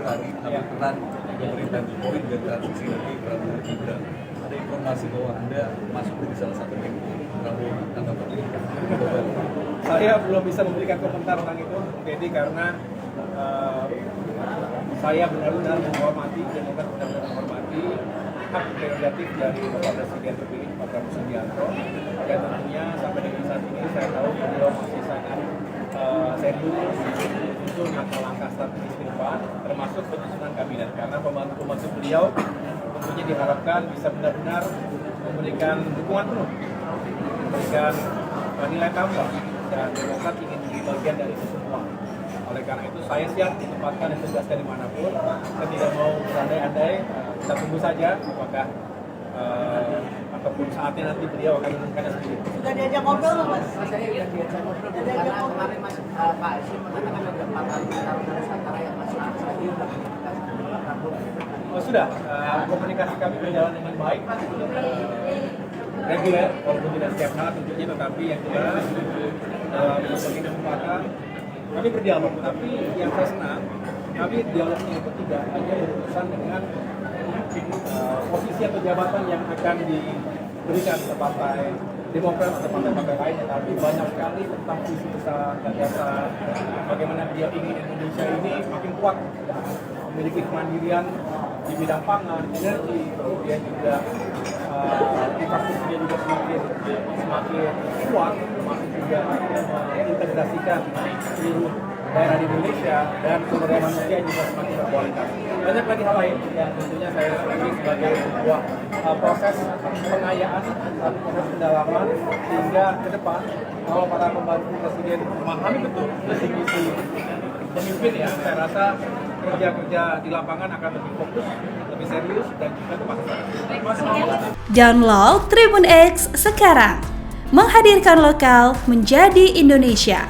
tadi ambil peran pemerintahan Jokowi dan transisi dari Prabowo Gibran. Ada informasi bahwa Anda masuk di salah satu tim Prabowo, tanggapan ini? Saya belum bisa memberikan komentar tentang itu, jadi karena saya benar-benar menghormati, Demokrat benar-benar menghormati hak prerogatif dari Bapak Presiden terpilih Pak Prabowo Subianto. Dan tentunya sampai dengan saat ini saya tahu beliau masih sangat serius untuk langkah strategis ke depan, termasuk penyusunan kabinet. Karena pembantu-pembantu beliau tentunya diharapkan bisa benar-benar memberikan dukungan penuh, memberikan nilai tambah, dan Demokrat ingin menjadi bagian dari itu semua. Oleh karena itu saya siap ditempatkan dan tugaskan dimanapun. Saya tidak mau berandai-andai, kita tunggu saja apakah ataupun saatnya nanti beliau akan mengumumkannya sendiri. Sudah diajak ngobrol nggak, Mas? Saya sudah diajak ngobrol karena kemarin Mas Pak Asyik mengatakan ada 4 kali pertarungan Nusantara yang masuk hadir dalam komunikasi dengan Pak Prabowo. Sudah, komunikasi kami berjalan dengan baik, reguler, walaupun tidak setiap saat tentunya, tetapi yang jelas dalam berbagai kesempatan kami berdialog. Tapi yang saya senang, kami dialognya itu tidak hanya berurusan dengan posisi atau jabatan yang akan diberikan ke partai Demokrat atau partai-partai lain, tetapi banyak sekali tentang visi besar, gagasan, bagaimana dia ingin Indonesia ini makin kuat, memiliki kemandirian di bidang pangan, energi, kemudian juga infrastrukturnya juga semakin kuat, termasuk juga mengintegrasikan seluruh daerah di Indonesia, dan sumber daya manusia juga semakin berkualitas. Banyak lagi hal lain yang tentunya saya lagi sebagai sebuah proses pengayaan, satu proses pendalaman, sehingga ke depan kalau para pembantu presiden memahami betul visi-misi pemimpin, ya saya rasa kerja-kerja di lapangan akan lebih fokus, lebih serius, dan juga tepat sasaran. Download Tribun X sekarang, menghadirkan lokal menjadi Indonesia.